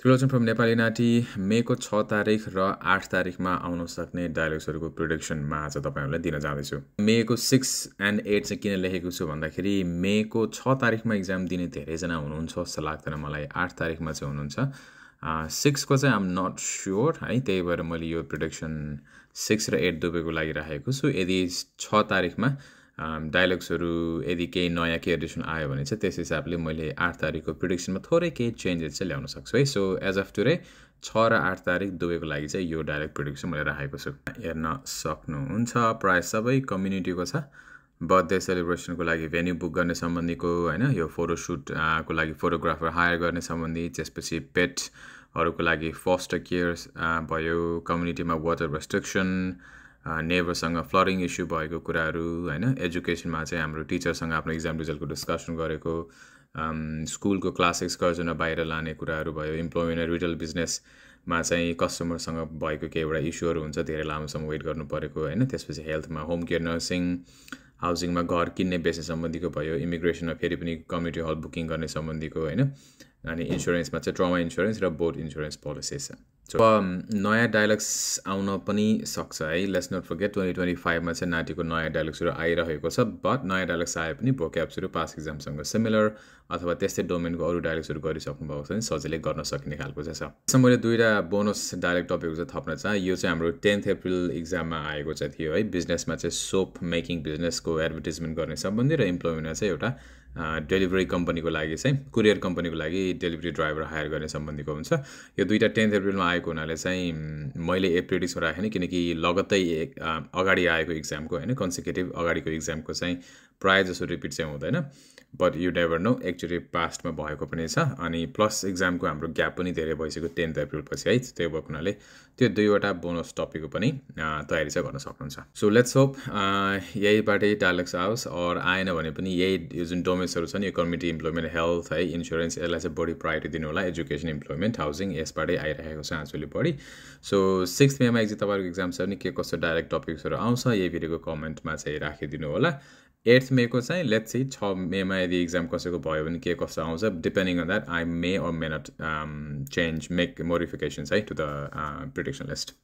Trilogy from Nepali Nati मेको 6 तारिख र 8 तारिखमा आउन सक्ने डायलग्सहरुको प्रेडिक्सनमा आज तपाईहरुलाई दिन जाँदैछु। मेको 6 and 8 चाहिँ किन लेखेको छु भन्दाखेरि मेको 6 तारिखमा एक्जाम दिने धेरै जना हुनुहुन्छ जस्तो लाग्दैन मलाई। 8 तारिखमा चाहिँ हुनुहुन्छ। 6 को चाहिँ आइ एम नट स्योर है, त्यही भएर मैले यो प्रेडिक्सन 6 र 8 दुवैको लागि राखेको छु। यदि 6 तारिखमा डायलग्सहरु यदि केही नयाँ केही एडिसन आयो भने चाहिँ त्यस हिसाबले मैले 8 तारिखको प्रेडिक्सनमा थोरै केही चेन्जेस चाहिँ ल्याउन सक्छु है। सो एज अफ टुडे 6 र 8 तारिख दुवैको लागि चाहिँ यो डायलग प्रेडिक्सन मैले राखेको छु। हेर्न सक्नुहुन्छ प्राय सबै कम्युनिटीको छ। बर्थडे सेलिब्रेसनको लागि भेन्यू बुक गर्ने सम्बन्धीको हैन, यो फोटोशुट को लागि फोटोग्राफर हायर गर्ने सम्बन्धी, त्यसपछि पेटहरुको लागि फोस्टर केयर्स भयो, कम्युनिटीमा वाटर रेस्ट्रिक्सन, नेबरसँग फ्लडिङ इस्यु भएको कुराहरू हैन, एजुकेसनमा चाहिँ हाम्रो टिचरसँग आफ्नो एक्जाम रिजल्टको डिस्कसन गरेको, स्कुलको क्लास एक्सकर्जन बाहिर लाने कुराहरू भयो, इम्प्लोयमेन्ट रिटेल बिजनेसमा चाहिँ कस्टमरसँग भएको केहीवटा इस्युहरू हुन्छ, धेरै लामोसम्म वेट गर्नु परेको हैन, त्यसपछि हेल्थमा होम केयर नर्सिङ, हाउसिङमा घर किन्ने बेच्ने सम्बन्धीको भयो, इमिग्रेसनमा फेरि पनि कम्युनिटी हल बुकिङ गर्ने सम्बन्धीको हैन, अनि इन्स्योरेन्समा चाहिँ ट्रमा इन्स्योरेन्स र बोर्ड इन्स्योरेन्स पोलिसिज छ। सो नयाँ डायलग्स आउन पनि सक्छ है। लेट्स नट फर्गेट 2025 मा चाहिँ नाटीको नयाँ डायलग्सहरु आइरहेको छ। बट नयाँ डायलग्स आए पनि भोक्याब्सहरु पास एक्जामसँग सिमिलर अथवा त्यस्तै डोमेनको अरु डायलग्सहरु गरिसक्नु भएको छ भने सजिलै गर्न सकिने खालको चाहिँ छ। त्यसमा मैले दुईटा बोनस डायलग टपिकहरु चाहिँ थप्न चाहे। यो चाहिँ हाम्रो 10th अप्रिल एक्जाममा आएको चाहिँ थियो है। बिजनेसमा चाहिँ सोप मेकिङ बिजनेसको एडभर्टाइजमेन्ट गर्ने सम्बन्धी र इम्प्लोयमेन्टमा चाहिँ एउटा डेलिभरी कम्पनीको लागि चाहिँ कुरियर कम्पनीको लागि डेलिभरी ड्राइभर हायर गर्ने सम्बन्धीको हुन्छ। यो दुईटा 10th अप्रिलमा आएको हुनाले चाहिँ मैले एप्रिडिक्समा राखेन, किनकि लगत्तै अगाडि आएको एक्जामको हैन, कन्सेक्युटिभ अगाडिको एक्जामको चाहिँ प्राय जसो रिपिट चाहिँ हुँदैन। But you never know, actually पास्टमा भएको पनि छ। अनि प्लस एक्जामको हाम्रो ग्याप पनि धेरै भइसक्यो 10th अप्रिल पछि है। त्यो भएको हुनाले त्यो दुईवटा बोनस टपिकको पनि तयारी चाहिँ गर्न सक्नुहुन्छ। सो लेट्स होप यहीबाटै डायलग्स आओस्, और आएन भने पनि यही यो जुन डोमेन्सहरु छन्, यो कम्युनिटी इम्प्लोयमेन्ट, हेल्थ है, इन्स्योरेन्स, यसलाई चाहिँ बढी प्रायोरिटी दिनु होला। एजुकेसन, इम्प्लोयमेन्ट, हाउसिङ, यसबाटै आइरहेको छ आजभोलि बढी। सो 6 मेमा तपाईहरुको एक्जाम छ भने के कस्तो डायरेक्ट टपिक्सहरु आउँछ यही भिडियोको कमेन्टमा चाहिँ राखिदिनु होला। 8th मेको चाहिँ लेट्स सी 6 मेमा यदि एक्जाम कसैको भयो भने के कस्तो आउँछ, depending on that I may or may not change, make modifications to the prediction list.